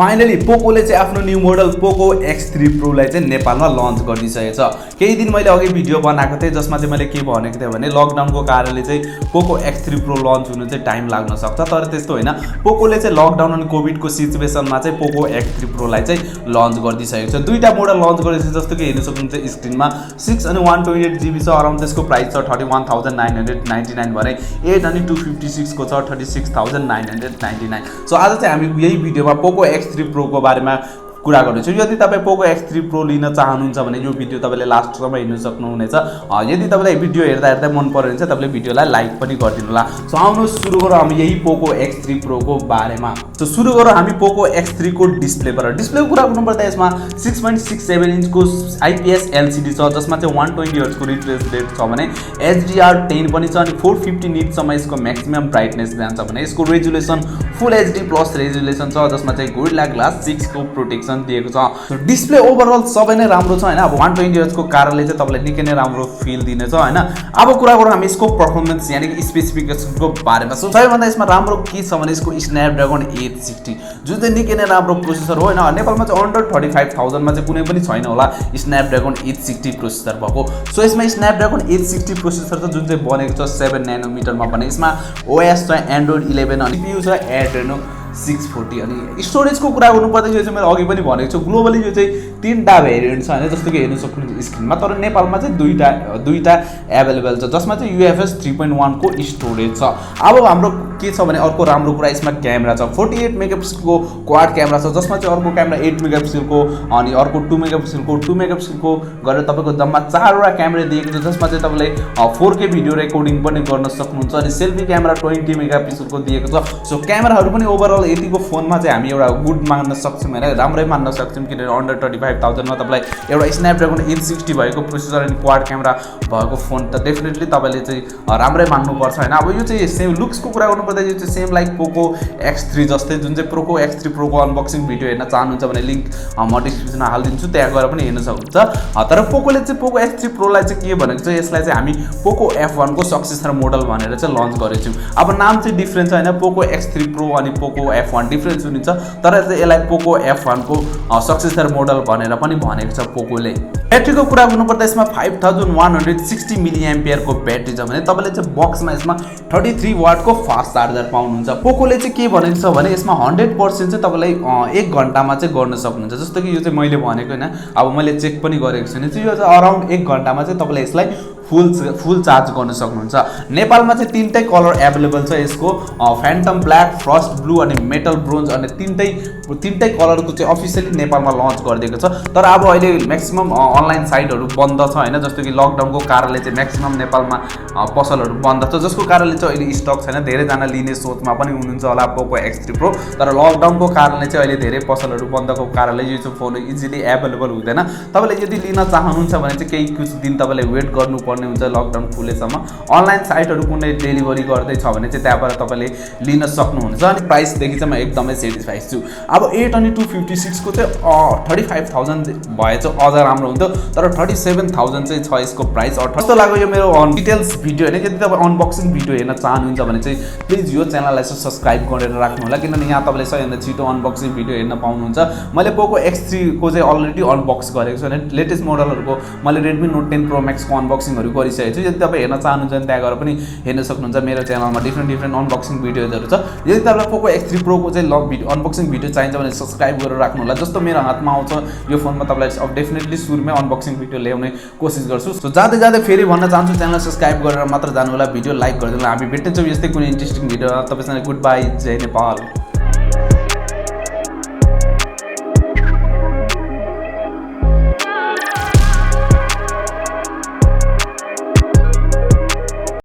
Finally पोकोले चाहिँ आफ्नो new model पोको X3 Pro लाई चाहिँ नेपालमा लन्च गरिसकेको छ। केही दिन मैले अघि भिडियो बनाएको थिएँ जसमा चाहिँ मैले के भनेको थिएँ भने लकडाउनको कारणले चाहिँ पोको X3 Pro लन्च हुनु चाहिँ टाइम लाग्न सक्छ, तर त्यस्तो होइन। पोकोले चाहिँ लकडाउन अनि कोभिडको सिचुएसनमा चाहिँ पोको X3 Pro लाई चाहिँ लन्च गरिदिइसकेको छ। दुईटा मोडल लन्च गरेको छ, जस्तो कि हेर्न सक्नुहुन्छ स्क्रिनमा 6 अनि 128GB छ। अराउन्ड त्यसको प्राइस छ 31,999 भने 8 अनि 256 को छ 36,999। सो आज चाहिँ हामी यही भिडियोमा पोको X3 Pro को बारेमा कुरा गर्दैछु। यदि तपाईं पोको X3 Pro लिन चाहनुहुन्छ भने यो भिडियो तपाईले लास्टसम्म हेर्न सक्नुहुनेछ। यदि तपाईलाई भिडियो हेर्दा मन पर्यो भने चाहिँ तपाईले भिडियोलाई लाइक पनि गरिदिनु होला। सो आउनुहोस् सुरु गरौँ हामी यही पोको X3 Pro को बारेमा। सो सुरु गरौँ हामी पोको X3 को डिस्प्लेबाट। डिस्प्लेको कुरा गर्नुपर्दा यसमा 6.67 इन्चको IPS LCD छ, जसमा चाहिँ 120 हर्ट्जको रिफ्रेश रेट छ भने HDR10 पनि छ अनि 450 निट्ससम्म यसको म्याक्सिमम ब्राइटनेस जान्छ भने यसको रेजुलेसन फुल HD प्लस रेजुलेसन छ, जसमा चाहिँ गोरिल्ला ग्लास 6 को प्रोटेक्सन दिएको छ। डिस्प्ले ओभरअल सबै नै राम्रो छ हैन। अब 120 हर्ट्ज को कारणले चाहिँ तपाईलाई निकै नै राम्रो फिल दिनेछ हैन। अब कुरा गरौँ हामी यसको परफर्मेन्स यानी कि स्पेसिफिकेसनको बारेमा। सो सबैभन्दा यसमा राम्रो के छ भने यसको स्न्यापड्रागन 860 जुन चाहिँ निकै नै राम्रो प्रोसेसर हो हैन। नेपालमा चाहिँ अन्डर 35,000 मा चाहिँ कुनै पनि छैन होला स्न्यापड्रागन 860 प्रोसेसर भएको। सो यसमा स्न्यापड्रागन 860 प्रोसेसर छ जुन चाहिँ बनेको छ 7 नैनोमिटरमा भने यसमा OS छ एन्ड्रोइड 11 अनि CPU छ Adreno 640 अनि स्टोरेजको कुरा गर्नुपर्दा यो चाहिँ मैले अघि पनि भनेको छु ग्लोबली यो चाहिँ तीनटा भेरिएन्ट छ हैन, जस्तो कि हेर्न सक्नुहुन्छ स्क्रिनमा, तर नेपालमा चाहिँ दुईटा अवेलेबल छ, जसमा चाहिँ UFS 3.1 को स्टोरेज छ। अब हाम्रो के छ भने अर्को राम्रो कुरा यसमा क्यामेरा छ। 48 मेगापिक्सलको क्वाड क्यामेरा छ, जसमा चाहिँ अर्को क्यामेरा 8 मेगापिक्सलको अनि अर्को 2 मेगापिक्सलको गरेर तपाईको जम्मा 4 वटा क्यामेरा दिएको छ, जसमा चाहिँ तपाईले 4K भिडियो रेकर्डिङ पनि गर्न सक्नुहुन्छ अनि सेल्फी क्यामेरा 20 मेगापिक्सलको दिएको छ। सो क्यामेराहरु पनि ओभरअल यतिको फोनमा चाहिँ हामी एउटा गुड मान्न सक्छौं हैन, राम्रै मान्न सक्छौं किनभने अन्डर 35,000 मा तपाईलाई एउटा स्न्यापड्रागन 860 भएको प्रोसेसर अनि क्वाड क्यामेरा भएको फोन त डेफिनेटली तपाईले चाहिँ राम्रै मान्नु पर्छ हैन। अब यो चाहिँ सेम लुक्सको कुरा गर्नुपर्दा यो चाहिँ सेम लाइक पोको X3 जस्तै, जुन चाहिँ पोको X3 Pro को अनबक्सिङ भिडियो हेर्न चाहनुहुन्छ भने लिंक म डिस्क्रिप्सनमा हाल्दिन्छु, त्यहाँ गएर पनि हेर्न सक्नुहुन्छ। तर पोकोले चाहिँ पोको X3 Pro लाई चाहिँ के भनेको छ, यसलाई चाहिँ हामी पोको F1 को सक्सेसर मोडल भनेर चाहिँ लन्च गरेछौं। अब नाम चाहिँ डिफरेन्ट छ हैन, पोको X3 Pro अनि पोको F1 डिफरेन्स हुनुहुन्छ, तर चाहिँ यसलाई पोको F1 को सक्सेसर मोडल भनेर पनि भनेको छ पोकोले। ब्याट्रीको कुरा गर्नुपर्दा यसमा 5160 मिलिएम्पियर को ब्याट्री छ भने तपाईले चाहिँ बक्समा यसमा 33 वाट को फास्ट चार्जर पाउनुहुन्छ। पोकोले चाहिँ के भनेको छ भने यसमा 100% चाहिँ तपाईलाई 1 घण्टामा चाहिँ गर्न सक्नुहुन्छ, जस्तो कि यो चाहिँ मैले भनेको हैन। अब मैले चेक पनि गरेको छु नि, यो चाहिँ अराउन्ड 1 घण्टामा चाहिँ तपाईले यसलाई फुल चार्ज गर्न सक्नुहुन्छ। नेपालमा चाहिँ तीनटै कलर अवेलेबल छ यसको, फ्यान्टम ब्ल्याक, फ्रस्ट ब्लू अनि मेटल ब्रोन्ज अनि तीनटै कलरको चाहिँ अफिसियली नेपालमा लन्च गरिदिएको छ। तर अब अहिले म्याक्सिमम अनलाइन साइटहरु बन्द छ हैन, जस्तो कि लकडाउनको कारणले चाहिँ म्याक्सिमम नेपालमा पसलहरु बन्द छ, जसको कारणले चाहिँ अहिले स्टक छैन। धेरै जना लिने सोचमा पनि हुनुहुन्छ होला पोको X3 Pro, तर लकडाउनको कारणले चाहिँ अहिले धेरै पसलहरु बन्दको कारणले यो चाहिँ फोन इजिली अवेलेबल हुँदैन। तपाईले यदि लिन चाहनुहुन्छ भने चाहिँ केही कुछ दिन तपाईले वेट गर्नुपर्ने हुन्छ लकडाउन खुलेसम्म। अनलाइन साइटहरु कुनै डेलिभरी गर्दै छ भने चाहिँ त्यहाँबाट तपाईले लिन सक्नुहुन्छ अनि प्राइस देखि चाहिँ म एकदमै सेटिस्फाइड छु। अब 8 अनि 256 को चाहिँ 35,000 भए चाहिँ अझ राम्रो हुन्थ्यो, तर 37,000 चाहिँ छ यसको प्राइस। कस्तो लाग्यो यो मेरो डिटेल्स भिडियो हैन। यदि तपाई अनबक्सिङ भिडियो हेर्न चाहनुहुन्छ भने चाहिँ प्लिज यो च्यानललाई चाहिँ सब्स्क्राइब गरेर राख्नु होला, किनभने यहाँ तपाईले सबैभन्दा छिटो अनबक्सिङ भिडियो हेर्न पाउनुहुन्छ। मैले पोको X3 को चाहिँ अलरेडी अनबक्स गरेको छु हैन, लेटेस्ट मोडलहरुको मैले Redmi Note 10 Pro Max को अनबक्सिङहरु गरिसकेको छु। यदि तपाई हेर्न चाहनुहुन्छ भने त्यहाँ गएर पनि हेर्न सक्नुहुन्छ, मेरो च्यानलमा डिफरेन्ट अनबक्सिङ भिडियोजहरु छ। यदि तपाईलाई पोको X3 Pro को चाहिँ अनबक्सिङ भिडियो चाहिन्छ भने सब्स्क्राइब गरेर राख्नु होला। जस्तो मेरो हातमा आउँछ यो फोनमा तपाईलाई अब डेफिनेटली सुरुमै अनबक्सिङ भिडियो ल्याउने कोसिस गर्छु। सो जाँदै फेरि भन्न चाहन्छु च्यानल सब्स्क्राइब गरेर मात्र जानु होला, भिडियो लाइक गरिदिनु होला। हामी भेट्नेछौँ यस्तै कुनै इन्ट्रेस्टिङ भिडियो। तपाईसँग गुड बाइ, जय नेपाल।